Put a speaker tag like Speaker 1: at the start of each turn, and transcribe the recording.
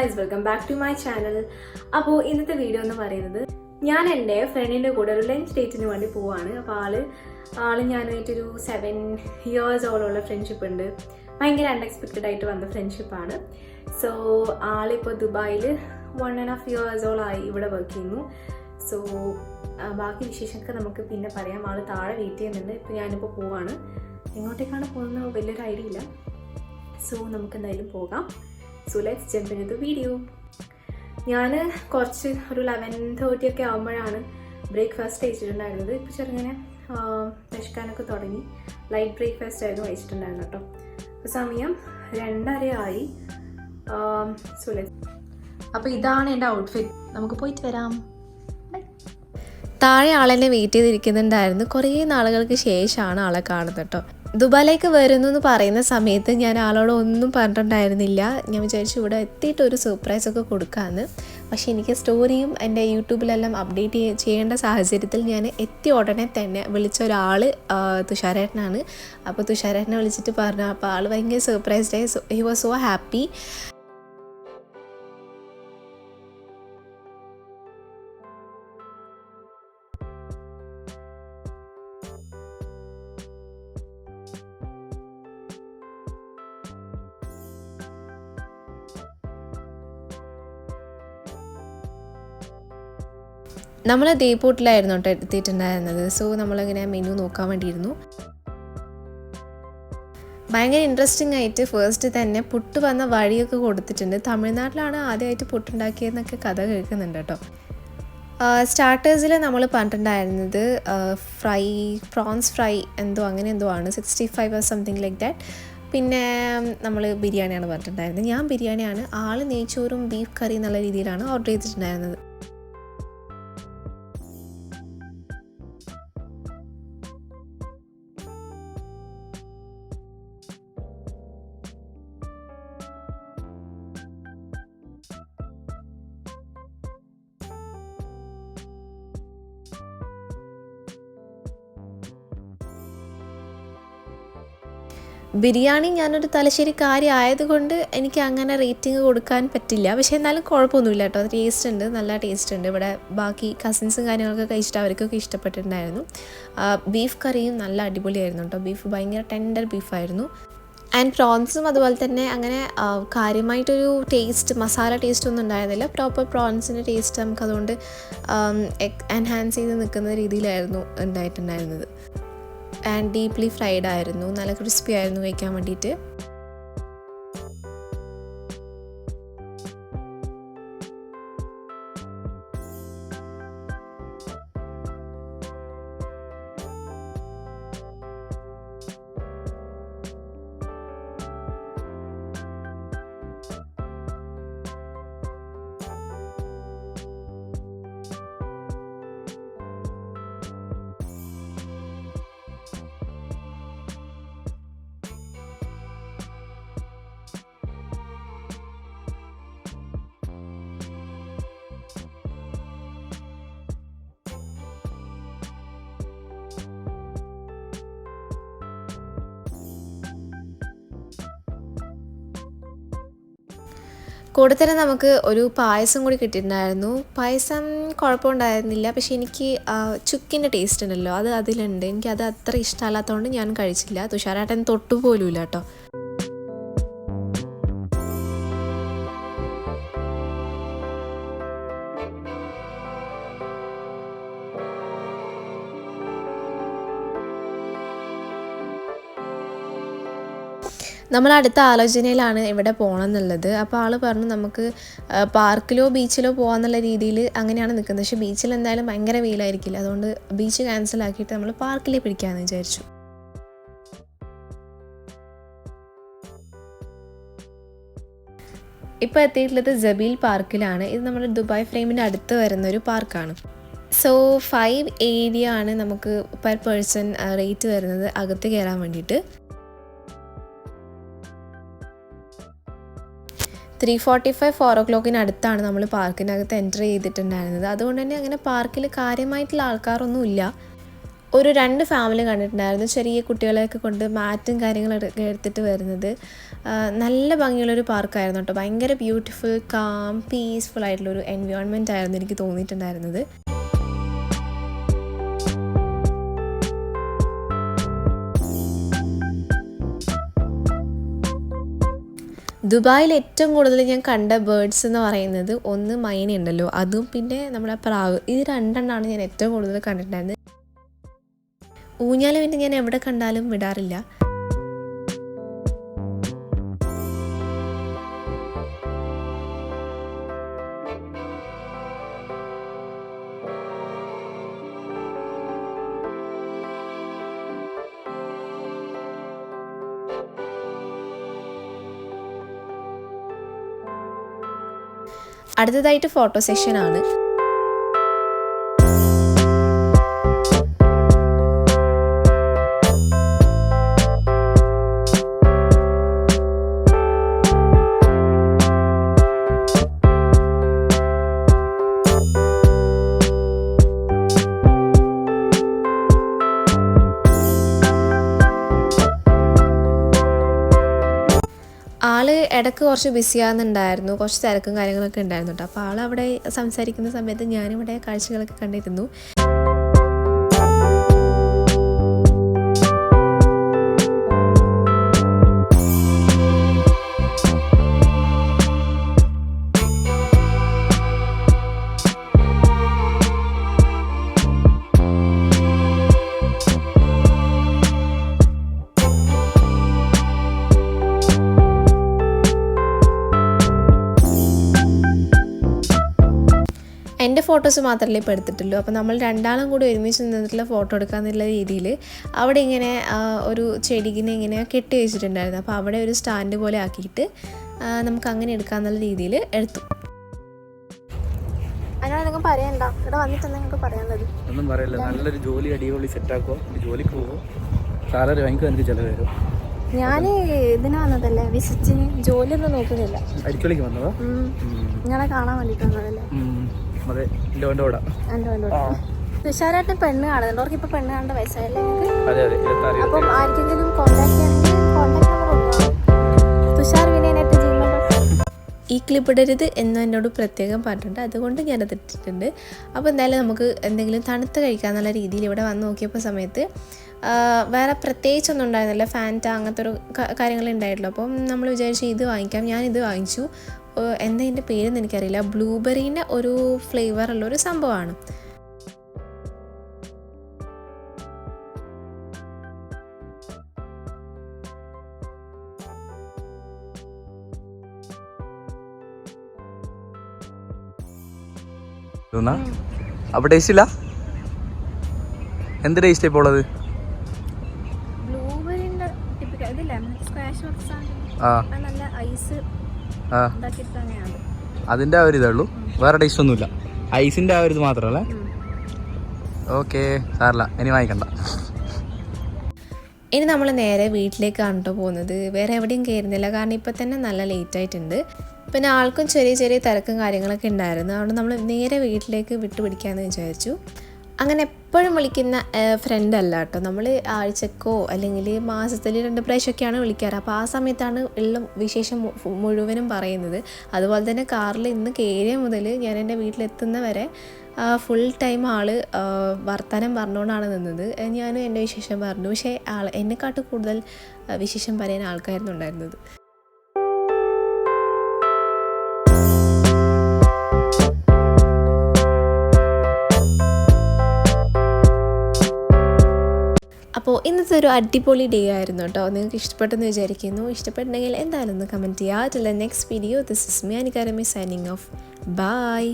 Speaker 1: Guys, welcome back to my channel. അപ്പോൾ ഇന്നത്തെ video എന്ന് പറയുന്നത് ഞാൻ എൻ്റെ ഫ്രണ്ടിൻ്റെ കൂടെ ഒരു ലഞ്ച് ഡേറ്റിന് വേണ്ടി പോവാണ്. അപ്പോൾ ആള് ഞാനായിട്ടൊരു 7 years ഓളമുള്ള ഫ്രണ്ട്ഷിപ്പ് ഉണ്ട്. ഭയങ്കര അൺഎക്സ്പെക്റ്റഡ് ആയിട്ട് വന്ന ഫ്രണ്ട്ഷിപ്പാണ്. സോ ആളിപ്പോൾ ദുബായിൽ 1.5 years ഓളായി ഇവിടെ വർക്ക് ചെയ്യുന്നു. സോ ബാക്കി വിശേഷമൊക്കെ നമുക്ക് പിന്നെ പറയാം. ആൾ താഴെ വെയിറ്റ് ചെയ്യുന്നുണ്ട്. ഇപ്പോൾ ഞാനിപ്പോൾ പോവാണ്. എങ്ങോട്ടേക്കാണ് പോകുന്നത് വലിയൊരു ഐഡിയ ഇല്ല. സോ നമുക്ക് എന്തായാലും പോകാം. So let's jump into the video. ഞാൻ കുറച്ച് ഒരു 11:30 ഒക്കെ ആകുമ്പോഴാണ് ബ്രേക്ക്ഫാസ്റ്റ് കഴിച്ചിട്ടുണ്ടായിരുന്നത്. ഇപ്പോൾ ചെറുങ്ങനെ വിശക്കാനൊക്കെ തുടങ്ങി. ലൈറ്റ് ബ്രേക്ക്ഫാസ്റ്റ് ആയിരുന്നു കഴിച്ചിട്ടുണ്ടായിരുന്നു കേട്ടോ. അപ്പോൾ സമയം 2:30 ആയി. So let's. അപ്പോൾ ഇതാണ് എൻ്റെ ഔട്ട്ഫിറ്റ്. നമുക്ക് പോയിട്ട് വരാം.
Speaker 2: താഴെ ആളെന്നെ വെയിറ്റ് ചെയ്തിരിക്കുന്നുണ്ടായിരുന്നു. കുറേ നാളുകൾക്ക് ശേഷമാണ് ആളെ കാണുന്നത് കേട്ടോ. ദുബായിലേക്ക് വരുന്നു എന്ന് പറയുന്ന സമയത്ത് ഞാൻ ആളോട് ഒന്നും പറഞ്ഞിട്ടുണ്ടായിരുന്നില്ല. ഞാൻ വിചാരിച്ചു ഇവിടെ എത്തിയിട്ട് ഒരു സർപ്രൈസൊക്കെ കൊടുക്കാമെന്ന്. പക്ഷേ എനിക്ക് സ്റ്റോറിയും എൻ്റെ യൂട്യൂബിലെല്ലാം അപ്ഡേറ്റ് ചെയ്യേണ്ട സാഹചര്യത്തിൽ ഞാൻ എത്തിയ ഉടനെ തന്നെ വിളിച്ച ഒരാൾ തുഷാരേട്ടനാണ്. അപ്പോൾ തുഷാരേട്ടനെ വിളിച്ചിട്ട് പറഞ്ഞു. അപ്പോൾ ആൾ ഭയങ്കര സർപ്രൈസ്ഡ് ആയി. He was so happy. നമ്മൾ ദേപോട്ടിലായിരുന്നു കേട്ടോ എത്തിയിട്ടുണ്ടായിരുന്നത്. സോ നമ്മളിങ്ങനെ മെനു നോക്കാൻ വേണ്ടിയിരുന്നു. ഭയങ്കര ഇൻട്രസ്റ്റിംഗ് ആയിട്ട് ഫസ്റ്റ് തന്നെ പുട്ട് വന്ന വഴിയൊക്കെ കൊടുത്തിട്ടുണ്ട്. തമിഴ്നാട്ടിലാണ് ആദ്യമായിട്ട് പുട്ടുണ്ടാക്കിയതെന്നൊക്കെ കഥ കേൾക്കുന്നുണ്ട് കേട്ടോ. സ്റ്റാർട്ടേഴ്സിൽ നമ്മൾ പറഞ്ഞിട്ടുണ്ടായിരുന്നത് പ്രോൺസ് ഫ്രൈ അങ്ങനെ എന്തോ ആണ്. 65 or സംതിങ് ലൈക്ക് ദാറ്റ്. പിന്നെ നമ്മൾ ബിരിയാണിയാണ് പറഞ്ഞിട്ടുണ്ടായിരുന്നത്. ഞാൻ ബിരിയാണിയാണ്. ആൾ നെയ്ച്ചോറും ബീഫ് കറി എന്നുള്ള രീതിയിലാണ് ഓർഡർ ചെയ്തിട്ടുണ്ടായിരുന്നത്. ബിരിയാണി ഞാനൊരു തലശ്ശേരിക്കാരി ആയതുകൊണ്ട് എനിക്ക് അങ്ങനെ റേറ്റിംഗ് കൊടുക്കാൻ പറ്റില്ല. പക്ഷേ എന്നാലും കുഴപ്പമൊന്നുമില്ല കേട്ടോ. ടേസ്റ്റ് ഉണ്ട്, നല്ല ടേസ്റ്റ് ഉണ്ട്. ഇവിടെ ബാക്കി കസിൻസും കാര്യങ്ങളൊക്കെ കഴിച്ചിട്ട് അവർക്കൊക്കെ ഇഷ്ടപ്പെട്ടിട്ടുണ്ടായിരുന്നു. ബീഫ് കറിയും നല്ല അടിപൊളിയായിരുന്നു കേട്ടോ. ബീഫ് ഭയങ്കര ടെൻഡർ ബീഫായിരുന്നു. ആൻഡ് പ്രോൺസും അതുപോലെ തന്നെ അങ്ങനെ കാര്യമായിട്ടൊരു ടേസ്റ്റ് മസാല ടേസ്റ്റ് ഒന്നും ഉണ്ടായിരുന്നില്ല. പ്രോപ്പർ പ്രോൺസിൻ്റെ ടേസ്റ്റ് നമുക്കതുകൊണ്ട് എൻഹാൻസ് ചെയ്ത് നിൽക്കുന്ന രീതിയിലായിരുന്നു ഉണ്ടായിട്ടുണ്ടായിരുന്നത്. ആൻഡ് ഡീപ്ലി ഫ്രൈഡ് ആയിരുന്നു. നല്ല ക്രിസ്പി ആയിരുന്നു കഴിക്കാൻ വേണ്ടിയിട്ട്. കൂടെ തന്നെ നമുക്ക് ഒരു പായസം കൂടി കിട്ടിയിട്ടുണ്ടായിരുന്നു. പായസം കുഴപ്പമുണ്ടായിരുന്നില്ല. പക്ഷേ എനിക്ക് ചുക്കിൻ്റെ ടേസ്റ്റ് ഉണ്ടല്ലോ, അത് അതിലുണ്ട്. എനിക്കത് അത്ര ഇഷ്ടമല്ലാത്തതുകൊണ്ട് ഞാൻ കഴിച്ചില്ല. തുഷാരേട്ടൻ തൊട്ടുപോലുമില്ല കേട്ടോ. നമ്മൾ അടുത്ത ആലോചനയിലാണ് ഇവിടെ പോകണം എന്നുള്ളത്. അപ്പോൾ ആൾ പറഞ്ഞു നമുക്ക് പാർക്കിലോ ബീച്ചിലോ പോകാമെന്നുള്ള രീതിയിൽ അങ്ങനെയാണ് നിൽക്കുന്നത്. പക്ഷേ ബീച്ചിൽ എന്തായാലും ഭയങ്കര വെയിലായിരിക്കില്ല. അതുകൊണ്ട് ബീച്ച് ക്യാൻസൽ ആക്കിയിട്ട് നമ്മൾ പാർക്കിലേ പിടിക്കാമെന്ന് വിചാരിച്ചു. ഇപ്പോൾ എത്തിയിട്ടുള്ളത് ജബീൽ പാർക്കിലാണ്. ഇത് നമ്മുടെ ദുബായ് ഫ്രെയിമിൻ്റെ അടുത്ത് വരുന്നൊരു പാർക്കാണ്. സോ 5 area ആണ് നമുക്ക് പെർ പേഴ്സൺ റേറ്റ് വരുന്നത് അകത്ത് കയറാൻ വേണ്ടിയിട്ട്. 3:45 4 o'clock അടുത്താണ് നമ്മൾ പാർക്കിനകത്ത് എൻ്റർ ചെയ്തിട്ടുണ്ടായിരുന്നത്. അതുകൊണ്ട് തന്നെ അങ്ങനെ പാർക്കിൽ കാര്യമായിട്ടുള്ള ആൾക്കാരൊന്നും ഇല്ല. ഒരു 2 ഫാമിലി കണ്ടിട്ടുണ്ടായിരുന്നു. ചെറിയ കുട്ടികളെയൊക്കെ കൊണ്ട് മാറ്റും കാര്യങ്ങളൊക്കെ എടുത്തിട്ട് വരുന്നത്. നല്ല ഭംഗിയുള്ളൊരു പാർക്കായിരുന്നു കേട്ടോ. ഭയങ്കര ബ്യൂട്ടിഫുൾ, കാം, പീസ്ഫുൾ ആയിട്ടുള്ളൊരു എൻവയോൺമെൻറ്റ് ആയിരുന്നു എനിക്ക് തോന്നിയിട്ടുണ്ടായിരുന്നത്. ദുബായിൽ ഏറ്റവും കൂടുതൽ ഞാൻ കണ്ട ബേർഡ്സ് എന്ന് പറയുന്നത് ഒന്ന് മൈന ഉണ്ടല്ലോ, അതും പിന്നെ നമ്മുടെ പ്രാവ്. ഇത് രണ്ടെണ്ണമാണ് ഞാൻ ഏറ്റവും കൂടുതൽ കണ്ടിട്ടുണ്ടായിരുന്നത്. ഊഞ്ഞാൽ പിന്നെ ഞാൻ എവിടെ കണ്ടാലും വിടാറില്ല. അടുത്തതായിട്ട് ഫോട്ടോ സെഷനാണ്. ആള് ഇടയ്ക്ക് കുറച്ച് ബിസിയാകുന്നുണ്ടായിരുന്നു, കുറച്ച് തിരക്കും കാര്യങ്ങളൊക്കെ ഉണ്ടായിരുന്നു കേട്ടോ. അപ്പോൾ ആളവിടെ സംസാരിക്കുന്ന സമയത്ത് ഞാനിവിടെ കാഴ്ചകളൊക്കെ കണ്ടിരുന്നു. എൻ്റെ ഫോട്ടോസ് മാത്രമല്ലേ ഇപ്പോൾ എടുത്തിട്ടുള്ളൂ. അപ്പോൾ നമ്മൾ രണ്ടാളും കൂടി ഒരുമിച്ച് നിന്നിട്ടുള്ള ഫോട്ടോ എടുക്കാമെന്നുള്ള രീതിയിൽ അവിടെ ഇങ്ങനെ ഒരു ചെടികിനെ ഇങ്ങനെ കെട്ടി വെച്ചിട്ടുണ്ടായിരുന്നു. അപ്പോൾ അവിടെ ഒരു സ്റ്റാൻഡ് പോലെ ആക്കിയിട്ട് നമുക്ക് അങ്ങനെ എടുക്കാമെന്നുള്ള രീതിയിൽ എടുത്തു. അതിനോട് നിങ്ങൾ പറയണ്ട, ഇവിടെ വന്നിട്ട് നിങ്ങൾക്ക് പറയാനുള്ളത്
Speaker 3: ഒന്നും പറയില്ല. നല്ലൊരു ജോലി അടിപൊളി സെറ്റാക്കുക, ജോലിക്ക് പോകും, സാലറി വാങ്ങിക്കും, എനിക്ക് ചിലവ് വരും.
Speaker 1: ഞാൻ ഇതിന് വന്നതല്ലേ, വിസിറ്റിന്, ജോലിയൊന്നും നോക്കുന്നില്ല.
Speaker 3: അടിച്ചോളിക്ക് വന്നതാ,
Speaker 1: നിങ്ങളെ കാണാൻ വേണ്ടിയിട്ട് വന്നതല്ലേ.
Speaker 3: അതെ, എൻ്റെ കൂടെ
Speaker 1: തുഷാരായിട്ട് പെണ്ണ് കാണുന്നുണ്ട്. അവർക്ക് ഇപ്പൊ പെണ്ണ് കാണേണ്ട വയസ്സായല്ലേ?
Speaker 3: അതെ അതെ.
Speaker 1: അപ്പം ആർക്കെങ്കിലും കോണ്ടാക്ട് ചെയ്യണമെങ്കിൽ കോണ്ടാക്ട് നമ്പർ ഉണ്ടാവും. തുഷാർ വിനയനായിട്ട് ഈ ക്ലിപ്പ് ഇടരുത് എന്ന് എന്നോട് പ്രത്യേകം പറഞ്ഞിട്ടുണ്ട്, അതുകൊണ്ട് ഞാനത് ഇട്ടിട്ടുണ്ട്. അപ്പോൾ എന്തായാലും നമുക്ക് എന്തെങ്കിലും തണുത്ത് കഴിക്കാമെന്നുള്ള രീതിയിൽ ഇവിടെ വന്ന് നോക്കിയപ്പോൾ സമയത്ത് വേറെ പ്രത്യേകിച്ചൊന്നും ഉണ്ടായിരുന്നില്ല. ഫാൻറ്റ അങ്ങനത്തെ ഒരു കാര്യങ്ങളുണ്ടായിട്ടുള്ളൂ. അപ്പം നമ്മൾ വിചാരിച്ചു ഇത് വാങ്ങിക്കാം. ഞാനിത് വാങ്ങിച്ചു. എന്താ ഇതിൻ്റെ പേരെന്ന് എനിക്കറിയില്ല. ബ്ലൂബെറീൻ്റെ ഒരു ഫ്ലേവറുള്ളൊരു സംഭവമാണ്.
Speaker 3: അപ്പൊ ടേസ്റ്റ് ഇല്ല? എന്ത് ടേസ്റ്റ് ഇപ്പോൾ ഉള്ളത്? അതിന്റെ ആ ഒരു ഇതേ ഉള്ളൂ, വേറെ ടേസ്റ്റ് ഒന്നുമില്ല. ഐസിന്റെ ആ ഒരു ഇത് മാത്രമല്ലേ? ഓക്കെ, സാറില്ല, ഇനി വാങ്ങിക്കണ്ട.
Speaker 2: ഇനി നമ്മൾ നേരെ വീട്ടിലേക്കാണ് കേട്ടോ പോകുന്നത്. വേറെ എവിടെയും കയറുന്നില്ല, കാരണം ഇപ്പം തന്നെ നല്ല ലേറ്റ് ആയിട്ടുണ്ട്. പിന്നെ ആൾക്കും ചെറിയ ചെറിയ തിരക്കും കാര്യങ്ങളൊക്കെ ഉണ്ടായിരുന്നു. അതുകൊണ്ട് നമ്മൾ നേരെ വീട്ടിലേക്ക് വിട്ടുപിടിക്കാമെന്ന് വിചാരിച്ചു. അങ്ങനെ എപ്പോഴും വിളിക്കുന്ന ഫ്രണ്ട് അല്ല കേട്ടോ. നമ്മൾ ആഴ്ചക്കോ അല്ലെങ്കിൽ മാസത്തിൽ 2 പ്രാവശ്യമൊക്കെയാണ് വിളിക്കാറ്. അപ്പോൾ ആ സമയത്താണ് ഉള്ള വിശേഷം മുഴുവനും പറയുന്നത്. അതുപോലെ തന്നെ കാറിൽ ഇന്ന് കയറിയ മുതൽ ഞാൻ എൻ്റെ വീട്ടിലെത്തുന്ന വരെ ഫുൾ ടൈം ആൾ വർത്തമാനം പറഞ്ഞുകൊണ്ടാണ് നിന്നത്. ഞാനും എൻ്റെ വിശേഷം പറഞ്ഞു. പക്ഷേ എന്നെക്കാട്ട് കൂടുതൽ വിശേഷം പറയാൻ ആൾക്കാരായിരുന്നു ഉണ്ടായിരുന്നത്. അപ്പോൾ ഇന്നത്തെ ഒരു അടിപൊളി ഡേ ആയിരുന്നു കേട്ടോ. നിങ്ങൾക്ക് ഇഷ്ടപ്പെട്ടെന്ന് വിചാരിക്കുന്നു. ഇഷ്ടപ്പെട്ടെങ്കിൽ എന്തായാലും ഒന്ന് കമൻറ്റ് ചെയ്യുക. Till the next video, this is me Anika Ramesh signing off. By.